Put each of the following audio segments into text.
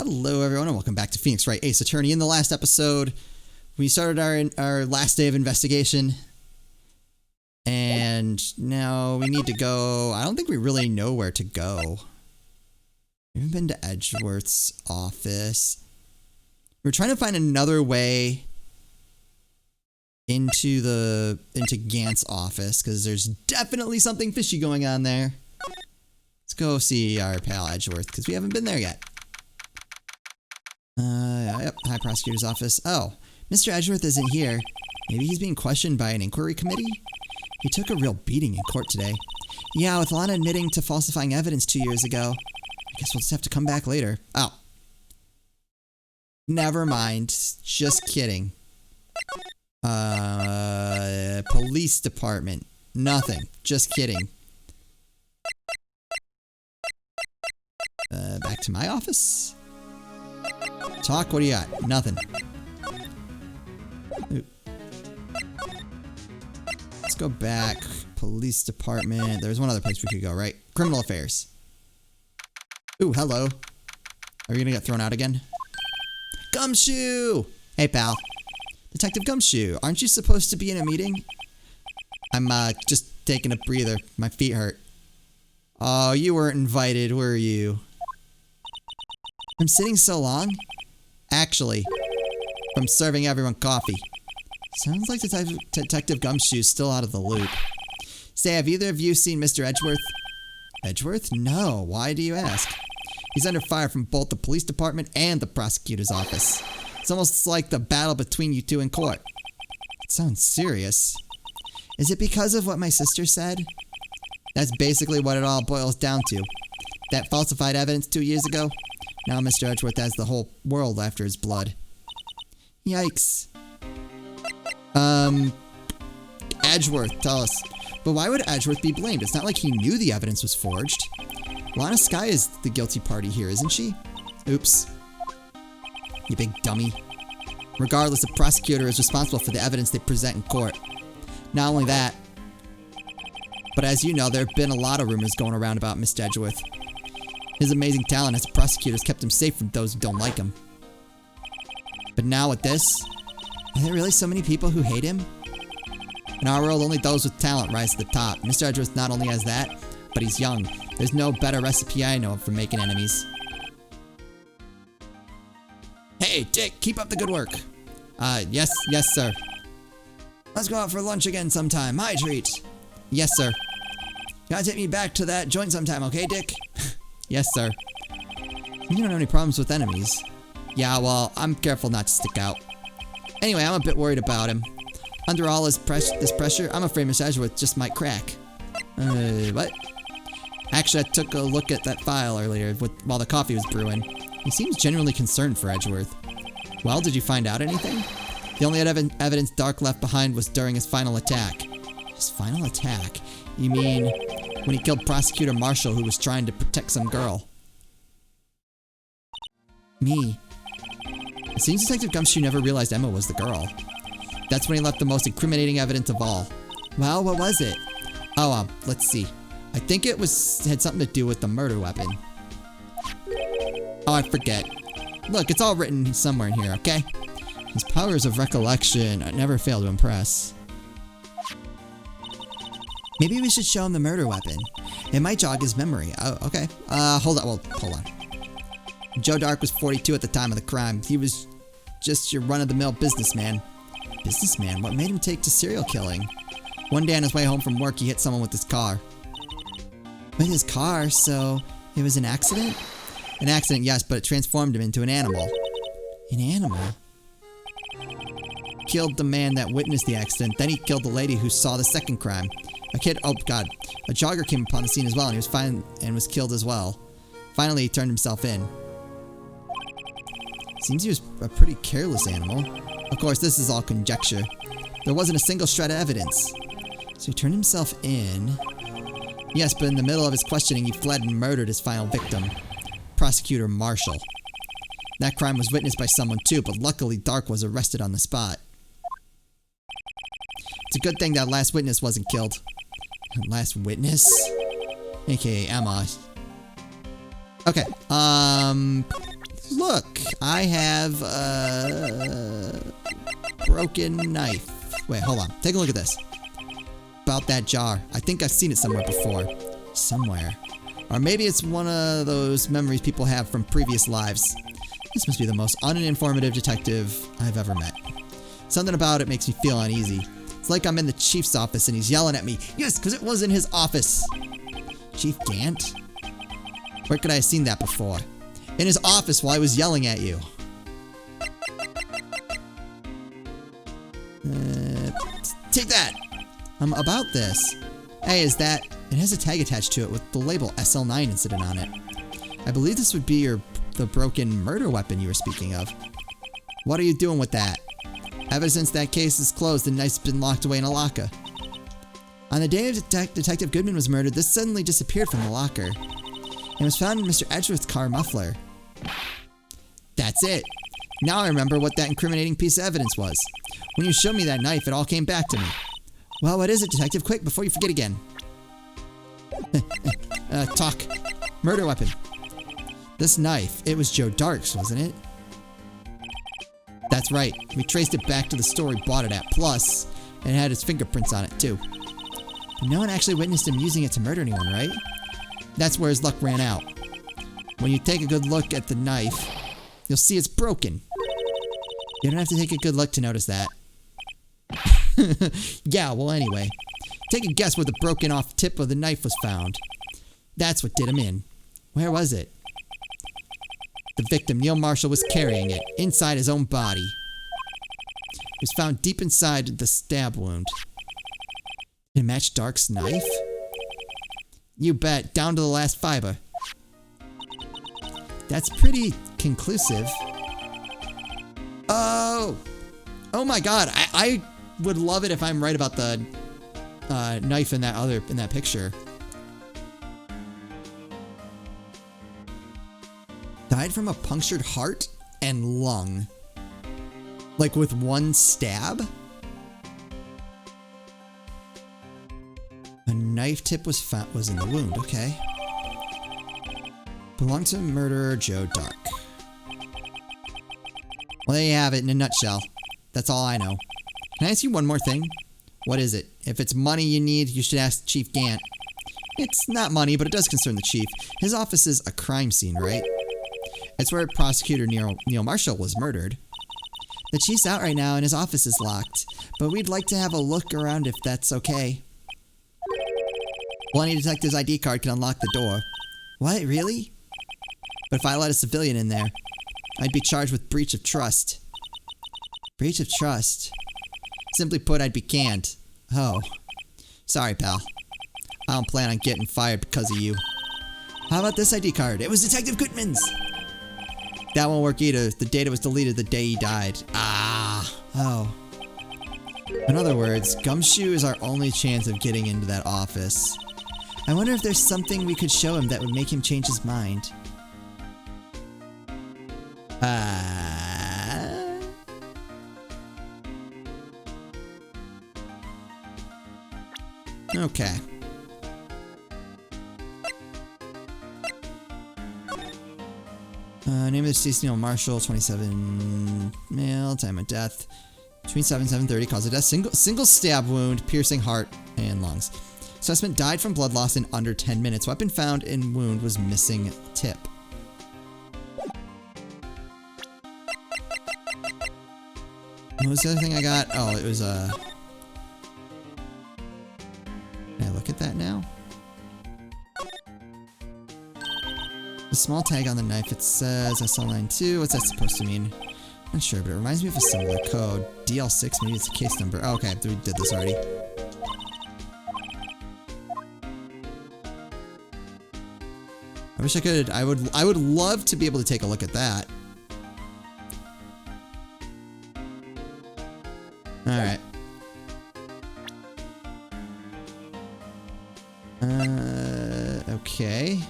Hello everyone and welcome back to Phoenix Wright Ace Attorney. In the last episode, we started our last day of investigation. And now we need to go. I don't think we really know where to go. We haven't been to Edgeworth's office. We're trying to find another way into Gant's office because there's definitely something fishy going on there. Let's go see our pal Edgeworth because we haven't been there yet. Yep, High Prosecutor's office. Oh, Mr. Edgeworth isn't here. Maybe he's being questioned by an inquiry committee? He took a real beating in court today. Yeah, with Lana admitting to falsifying evidence 2 years ago. I guess we'll just have to come back later. Oh. Never mind. Just kidding. Police department. Nothing. Just kidding. Back to my office. Talk, what do you got? Nothing. Ooh. Let's go back. Police department. There's one other place we could go, right? Criminal affairs. Ooh, hello. Are you gonna get thrown out again? Gumshoe! Hey, pal. Detective Gumshoe, aren't you supposed to be in a meeting? I'm, just taking a breather. My feet hurt. Oh, you weren't invited, were you? I'm sitting so long? Actually, from serving everyone coffee. Sounds like Detective Gumshoe's still out of the loop. Say, have either of you seen Mr. Edgeworth? Edgeworth? No. Why do you ask? He's under fire from both the police department and the prosecutor's office. It's almost like the battle between you two in court. It sounds serious. Is it because of what my sister said? That's basically what it all boils down to. That falsified evidence 2 years ago? Now Mr. Edgeworth has the whole world after his blood. Yikes. Edgeworth, tell us. But why would Edgeworth be blamed? It's not like he knew the evidence was forged. Lana Skye is the guilty party here, isn't she? Oops. You big dummy. Regardless, the prosecutor is responsible for the evidence they present in court. Not only that, but as you know, there have been a lot of rumors going around about Mr. Edgeworth. His amazing talent as a prosecutor has kept him safe from those who don't like him. But now with this, are there really so many people who hate him? In our world, only those with talent rise to the top. Mr. Edgeworth not only has that, but he's young. There's no better recipe I know of for making enemies. Hey, Dick, keep up the good work. Yes, sir. Let's go out for lunch again sometime. My treat. Yes, sir. You gotta take me back to that joint sometime, okay, Dick? Yes, sir. You don't have any problems with enemies. Yeah, well, I'm careful not to stick out. Anyway, I'm a bit worried about him. Under all this pressure, I'm afraid Mr. Edgeworth just might crack. What? Actually, I took a look at that file earlier while the coffee was brewing. He seems genuinely concerned for Edgeworth. Well, did you find out anything? The only evidence Dark left behind was during his final attack. His final attack? You mean when he killed Prosecutor Marshall, who was trying to protect some girl? Me. It seems Detective Gumshoe never realized Emma was the girl. That's when he left the most incriminating evidence of all. Well, what was it? Oh, let's see. I think it had something to do with the murder weapon. Oh, I forget. Look, it's all written somewhere in here, okay? His powers of recollection never fail to impress. Maybe we should show him the murder weapon. It might jog his memory. Oh, okay. Hold on. Joe Dark was 42 at the time of the crime. He was just your run-of-the-mill businessman. Businessman? What made him take to serial killing? One day on his way home from work, he hit someone with his car. With his car? So it was an accident? An accident, yes, but it transformed him into an animal. An animal? Killed the man that witnessed the accident. Then he killed the lady who saw the second crime. A jogger came upon the scene as well, and he was fine and was killed as well. Finally, he turned himself in. Seems he was a pretty careless animal. Of course, this is all conjecture. There wasn't a single shred of evidence. So he turned himself in. Yes, but in the middle of his questioning, he fled and murdered his final victim, Prosecutor Marshall. That crime was witnessed by someone too, but luckily Dark was arrested on the spot. It's a good thing that last witness wasn't killed. Last witness? AKA Emma. Okay, look! I have a broken knife. Wait, hold on. Take a look at this. About that jar. I think I've seen it somewhere before. Somewhere. Or maybe it's one of those memories people have from previous lives. This must be the most uninformative detective I've ever met. Something about it makes me feel uneasy. It's like I'm in the chief's office and he's yelling at me. Yes, because it was in his office. Chief Gant? Where could I have seen that before? In his office while I was yelling at you. Take that! About this. Hey, is that... It has a tag attached to it with the label SL9 incident on it. I believe this would be the broken murder weapon you were speaking of. What are you doing with that? Ever since that case is closed, the knife's been locked away in a locker. On the day Detective Goodman was murdered, this suddenly disappeared from the locker. It was found in Mr. Edgeworth's car muffler. That's it. Now I remember what that incriminating piece of evidence was. When you showed me that knife, it all came back to me. Well, what is it, Detective? Quick, before you forget again. Talk. Murder weapon. This knife, it was Joe Dark's, wasn't it? That's right. We traced it back to the store he bought it at. Plus, it had his fingerprints on it, too. But no one actually witnessed him using it to murder anyone, right? That's where his luck ran out. When you take a good look at the knife, you'll see it's broken. You don't have to take a good look to notice that. Yeah, well anyway. Take a guess where the broken off tip of the knife was found. That's what did him in. Where was it? The victim, Neil Marshall, was carrying it inside his own body. It was found deep inside the stab wound. Did it match Dark's knife? You bet, down to the last fiber. That's pretty conclusive. Oh! Oh my god, I would love it if I'm right about the knife in that picture. Died from a punctured heart and lung. Like with one stab? A knife tip was in the wound, okay. Belonged to murderer Joe Dark. Well, there you have it in a nutshell. That's all I know. Can I ask you one more thing? What is it? If it's money you need, you should ask Chief Gant. It's not money, but it does concern the chief. His office is a crime scene, right? It's where prosecutor Neil Marshall was murdered. The chief's out right now and his office is locked, but we'd like to have a look around if that's okay. Well, any detective's ID card can unlock the door. What, really? But if I let a civilian in there, I'd be charged with breach of trust. Breach of trust? Simply put, I'd be canned. Oh. Sorry, pal. I don't plan on getting fired because of you. How about this ID card? It was Detective Goodman's! That won't work either. The data was deleted the day he died. Ah. Oh. In other words, Gumshoe is our only chance of getting into that office. I wonder if there's something we could show him that would make him change his mind. Okay. Name of the deceased, Neil Marshall, 27, male, time of death, between 7 and 7:30, cause of death, single stab wound, piercing heart and lungs. Suspect died from blood loss in under 10 minutes. Weapon found in wound was missing tip. What was the other thing I got? Oh, it was Can I look at that now? The small tag on the knife, it says SL92. What's that supposed to mean? Not sure, but it reminds me of a similar code. DL6, maybe it's a case number. Oh, okay, we did this already. I wish I could. I would love to be able to take a look at that. Alright. Okay.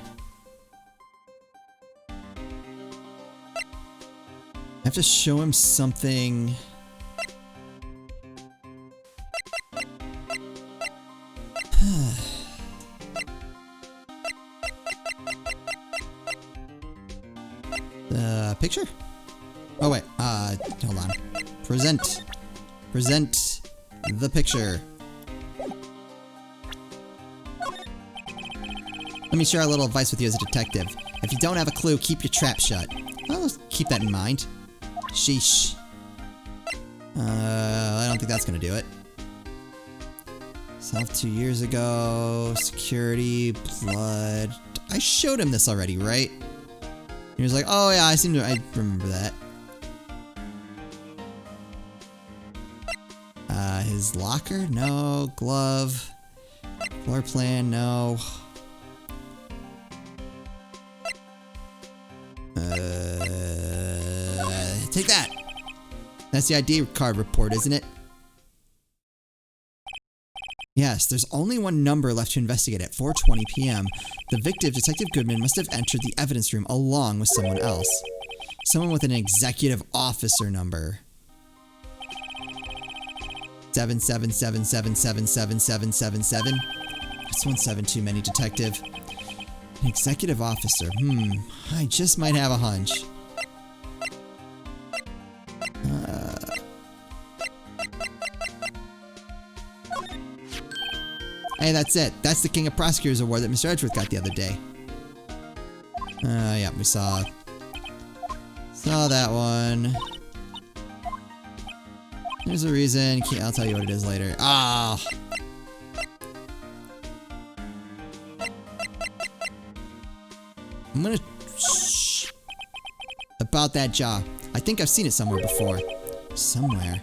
I have to show him something. The picture? Oh wait, hold on. Present the picture. Let me share a little advice with you as a detective. If you don't have a clue, keep your trap shut. I'll keep that in mind. Sheesh. I don't think that's gonna do it. Self 2 years ago. Security. Blood. I showed him this already, right? He was like, oh yeah, I remember that. His locker? No. Glove. Floor plan? No. Take that! That's the ID card report, isn't it? Yes, there's only one number left to investigate at 4:20 p.m. The victim, Detective Goodman, must have entered the evidence room along with someone else. Someone with an executive officer number. 777777777. That's 17 too many, Detective. An executive officer. I just might have a hunch. Hey, that's it. That's the King of Prosecutors Award that Mr. Edgeworth got the other day. Yeah, we saw that one. There's a reason. I'll tell you what it is later. Ah! I'm gonna... Shh. About that jaw. I think I've seen it somewhere before. Somewhere.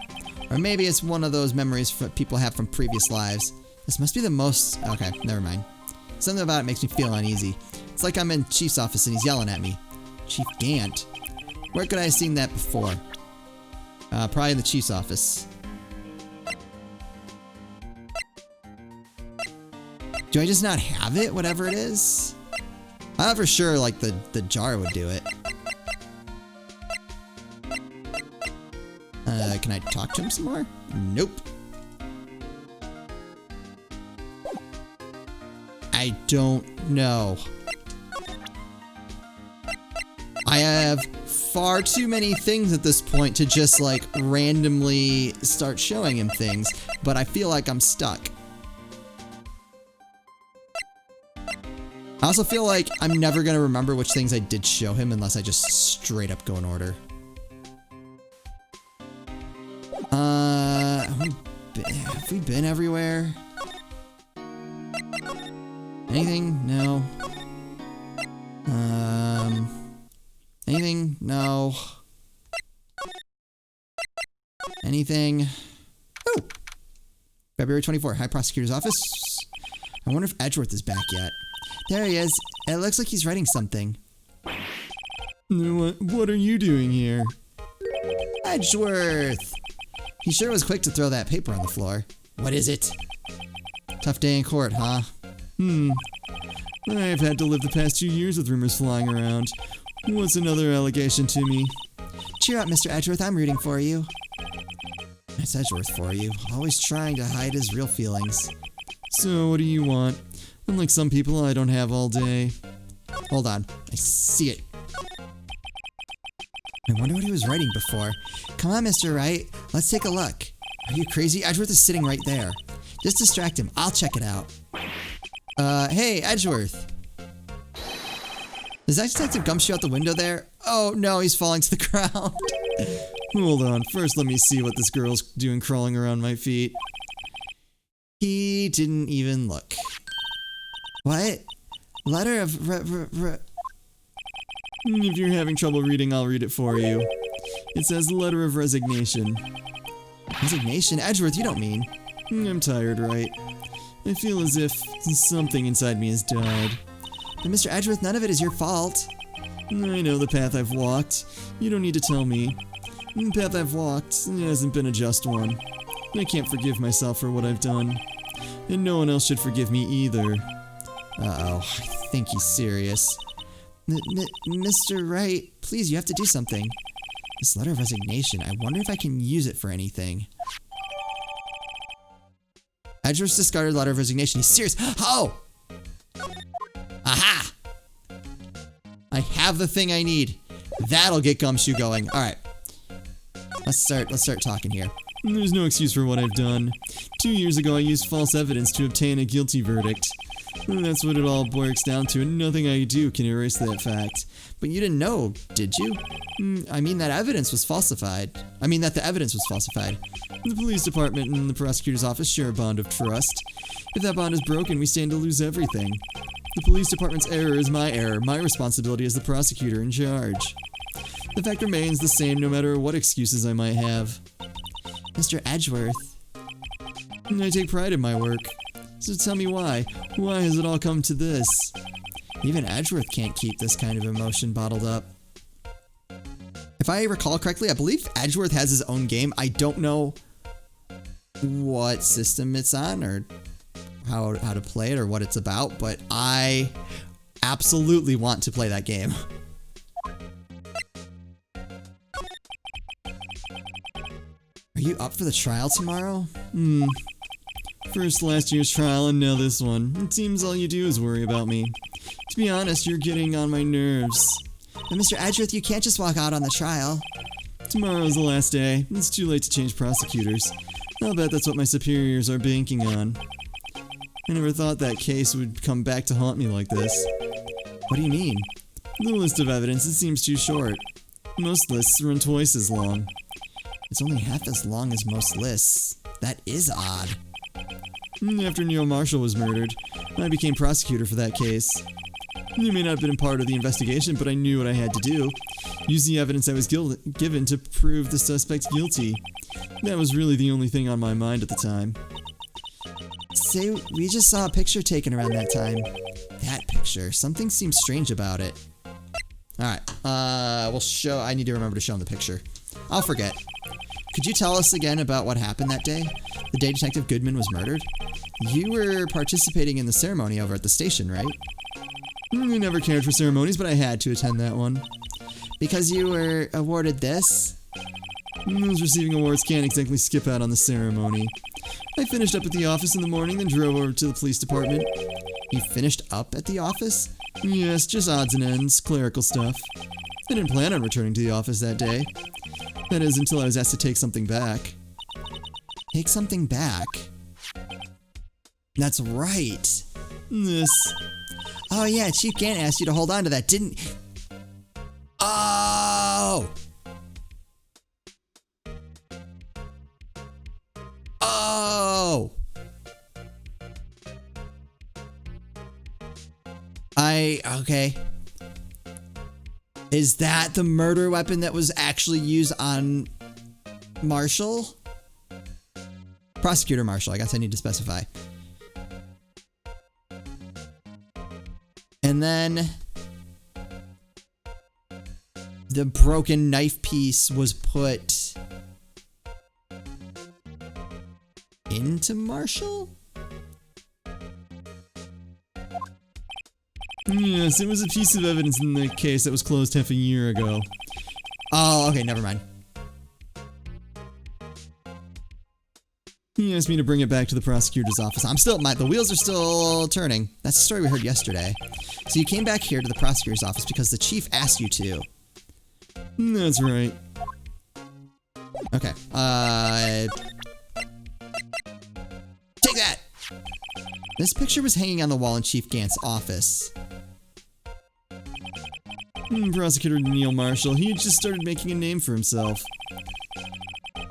Or maybe it's one of those memories people have from previous lives. This must be the most... Okay, never mind. Something about it makes me feel uneasy. It's like I'm in Chief's office and he's yelling at me. Chief Gant. Where could I have seen that before? Probably in the Chief's office. Do I just not have it, whatever it is? I thought for sure, like, the jar would do it. Can I talk to him some more? Nope. I don't know. I have far too many things at this point to just, like, randomly start showing him things, but I feel like I'm stuck. I also feel like I'm never gonna remember which things I did show him unless I just straight up go in order. Have we been everywhere? Anything? No. Anything? No. Anything? Oh! February 24, High Prosecutor's Office. I wonder if Edgeworth is back yet. There he is. It looks like he's writing something. What are you doing here? Edgeworth! He sure was quick to throw that paper on the floor. What is it? Tough day in court, huh? I've had to live the past 2 years with rumors flying around. What's another allegation to me? Cheer up, Mr. Edgeworth. I'm rooting for you. That's Edgeworth for you. Always trying to hide his real feelings. So, what do you want? Unlike some people, I don't have all day. Hold on. I see it. I wonder what he was writing before. Come on, Mr. Wright. Let's take a look. Are you crazy? Edgeworth is sitting right there. Just distract him. I'll check it out. Hey, Edgeworth. Is that Detective Gumshoe out the window there? Oh, no, he's falling to the ground. Hold on. First, let me see what this girl's doing crawling around my feet. He didn't even look. What? Letter of If you're having trouble reading, I'll read it for you. It says letter of resignation. Resignation? Edgeworth, you don't mean... I'm tired, Wright. I feel as if something inside me has died. But Mr. Edgeworth, none of it is your fault. I know the path I've walked. You don't need to tell me. The path I've walked hasn't been a just one. I can't forgive myself for what I've done. And no one else should forgive me either. Uh-oh, I think he's serious. Mr. Wright, please, you have to do something. This letter of resignation, I wonder if I can use it for anything. Edgeworth's discarded letter of resignation. He's serious. Oh! Aha! I have the thing I need. That'll get Gumshoe going. Alright. Let's start talking here. There's no excuse for what I've done. 2 years ago, I used false evidence to obtain a guilty verdict. That's what it all boils down to, and nothing I do can erase that fact. But you didn't know, did you? I mean that the evidence was falsified. The police department and the prosecutor's office share a bond of trust. If that bond is broken, we stand to lose everything. The police department's error is my error, my responsibility as the prosecutor in charge. The fact remains the same no matter what excuses I might have. Mr. Edgeworth. I take pride in my work. So tell me why. Why has it all come to this? Even Edgeworth can't keep this kind of emotion bottled up. If I recall correctly, I believe Edgeworth has his own game. I don't know what system it's on or how to play it or what it's about, but I absolutely want to play that game. Are you up for the trial tomorrow? First last year's trial and now this one. It seems all you do is worry about me. To be honest, you're getting on my nerves. But Mr. Edgeworth, you can't just walk out on the trial. Tomorrow's the last day. It's too late to change prosecutors. I'll bet that's what my superiors are banking on. I never thought that case would come back to haunt me like this. What do you mean? The list of evidence, it seems too short. Most lists run twice as long. It's only half as long as most lists. That is odd. After Neil Marshall was murdered, I became prosecutor for that case. You may not have been a part of the investigation, but I knew what I had to do. Use the evidence I was given to prove the suspect guilty. That was really the only thing on my mind at the time. Say, we just saw a picture taken around that time. That picture. Something seems strange about it. Alright, I need to remember to show him the picture. I'll forget. Could you tell us again about what happened that day? The day Detective Goodman was murdered? You were participating in the ceremony over at the station, right? I never cared for ceremonies, but I had to attend that one. Because you were awarded this? Those receiving awards can't exactly skip out on the ceremony. I finished up at the office in the morning, then drove over to the police department. You finished up at the office? Yes, just odds and ends, clerical stuff. I didn't plan on returning to the office that day. That is, until I was asked to take something back. Take something back? That's right. This. Oh yeah, Chief Gant asked you to hold on to that, didn't... Oh! Oh! Okay. Is that the murder weapon that was actually used on Marshall? Prosecutor Marshall, I guess I need to specify. And then the broken knife piece was put into Marshall? Yes, it was a piece of evidence in the case that was closed half a year ago. Oh, okay, never mind. He asked me to bring it back to the prosecutor's office. The wheels are still turning. That's the story we heard yesterday. So you came back here to the prosecutor's office because the chief asked you to. That's right. Okay, take that! This picture was hanging on the wall in Chief Gant's office. Prosecutor Neil Marshall, he had just started making a name for himself.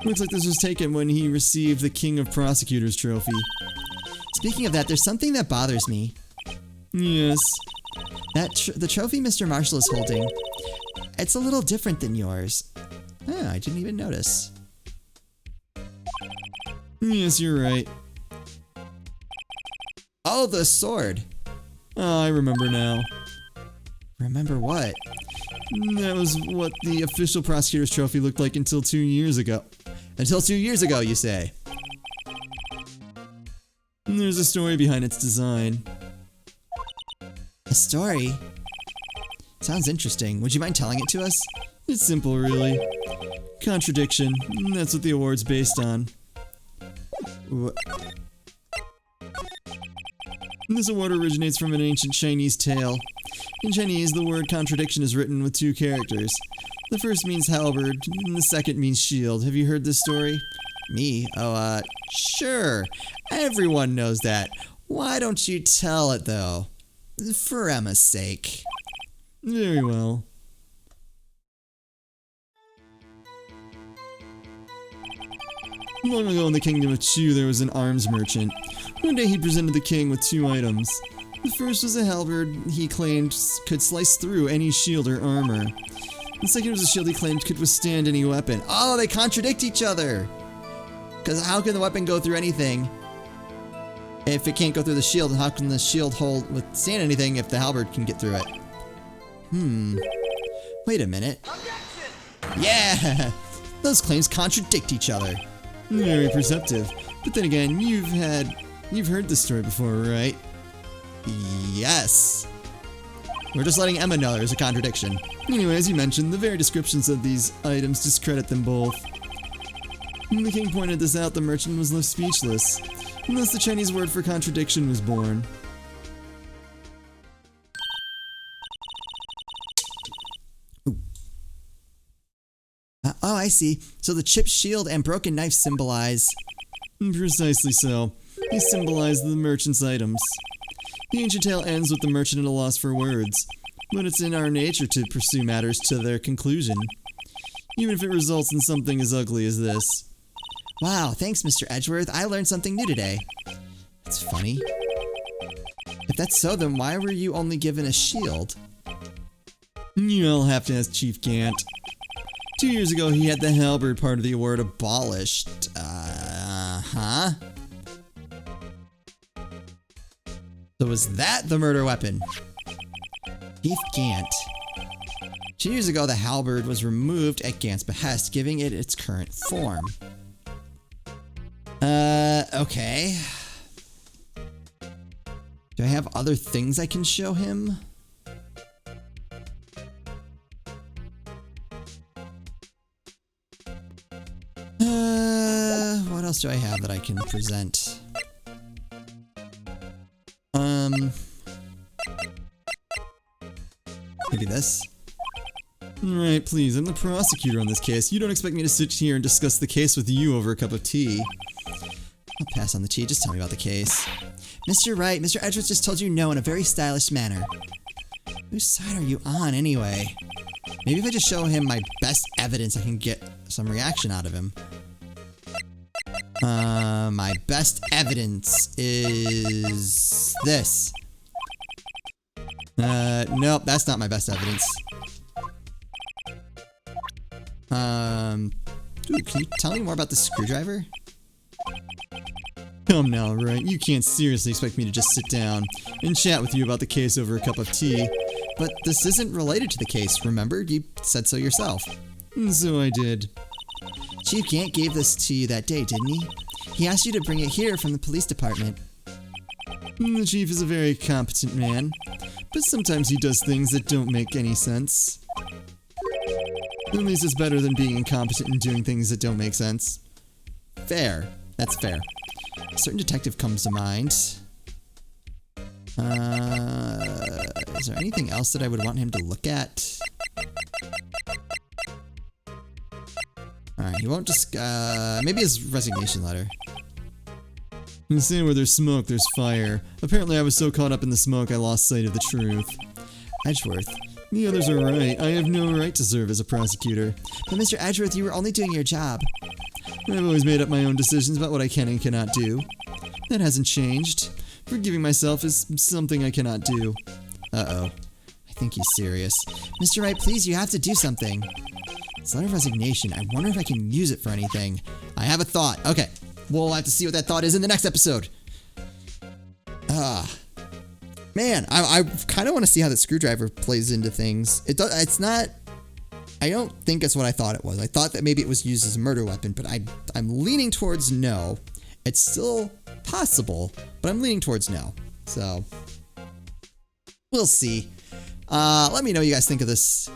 Looks like this was taken when he received the King of Prosecutors trophy. Speaking of that, there's something that bothers me. Yes. The trophy Mr. Marshall is holding, it's a little different than yours. Oh, I didn't even notice. Yes, you're right. Oh, the sword. Oh, I remember now. Remember what? That was what the official prosecutor's trophy looked like until 2 years ago. Until 2 years ago, you say? There's a story behind its design. A story? Sounds interesting. Would you mind telling it to us? It's simple, really. Contradiction. That's what the award's based on. This award originates from an ancient Chinese tale. In Chinese, the word contradiction is written with 2 characters. The first means halberd, and the second means shield. Have you heard this story? Me? Oh, sure. Everyone knows that. Why don't you tell it, though? For Emma's sake. Very well. Long ago in the kingdom of Chu, there was an arms merchant. One day he presented the king with 2 items. The first was a halberd he claimed could slice through any shield or armor. The second was a shield he claimed could withstand any weapon. Oh, they contradict each other! Because how can the weapon go through anything if it can't go through the shield? And how can the shield withstand anything if the halberd can get through it? Wait a minute. Objection! Yeah! Those claims contradict each other. Very perceptive. But then again, you've heard this story before, right? Yes. We're just letting Emma know there's a contradiction. Anyway, as you mentioned, the very descriptions of these items discredit them both. When the king pointed this out, the merchant was left speechless. And thus the Chinese word for contradiction was born. Oh, I see. So the chipped shield and broken knife symbolize... Precisely so. They symbolize the merchant's items. The ancient tale ends with the merchant at a loss for words, but it's in our nature to pursue matters to their conclusion, even if it results in something as ugly as this. Wow, thanks, Mr. Edgeworth. I learned something new today. That's funny. If that's so, then why were you only given a shield? You'll have to ask Chief Gant. 2 years ago, he had the halberd part of the award abolished. Huh? So was that the murder weapon? Chief Gant. 2 years ago, the halberd was removed at Gant's behest, giving it its current form. Okay. Do I have other things I can show him? What else do I have that I can present? Maybe this? Right, please, I'm the prosecutor on this case. You don't expect me to sit here and discuss the case with you over a cup of tea. I'll pass on the tea, just tell me about the case. Mr. Wright, Mr. Edgeworth just told you no in a very stylish manner. Whose side are you on, anyway? Maybe if I just show him my best evidence, I can get some reaction out of him. My best evidence is this. Nope, that's not my best evidence. Ooh, can you tell me more about the screwdriver? Come now, Wright, you can't seriously expect me to just sit down and chat with you about the case over a cup of tea. But this isn't related to the case, remember? You said so yourself. So I did. Chief Gant gave this to you that day, didn't he? He asked you to bring it here from the police department. The chief is a very competent man, but sometimes he does things that don't make any sense. At least it's better than being incompetent and doing things that don't make sense. Fair. That's fair. A certain detective comes to mind. Is there anything else that I would want him to look at? Alright, he won't just, maybe his resignation letter. They say where there's smoke, there's fire. Apparently I was so caught up in the smoke I lost sight of the truth. Edgeworth. The others are right. I have no right to serve as a prosecutor. But Mr. Edgeworth, you were only doing your job. I've always made up my own decisions about what I can and cannot do. That hasn't changed. Forgiving myself is something I cannot do. Uh-oh. I think he's serious. Mr. Wright, please, you have to do something. This letter of resignation, I wonder if I can use it for anything. I have a thought. Okay. We'll have to see what that thought is in the next episode. Man, I kind of want to see how the screwdriver plays into things. It's not... I don't think it's what I thought it was. I thought that maybe it was used as a murder weapon, but I'm leaning towards no. It's still possible, but I'm leaning towards no. So, we'll see. Let me know what you guys think of this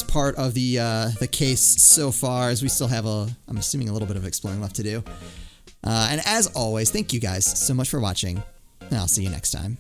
part of the case so far, as we still have I'm assuming a little bit of exploring left to do. And as always, thank you guys so much for watching, and I'll see you next time.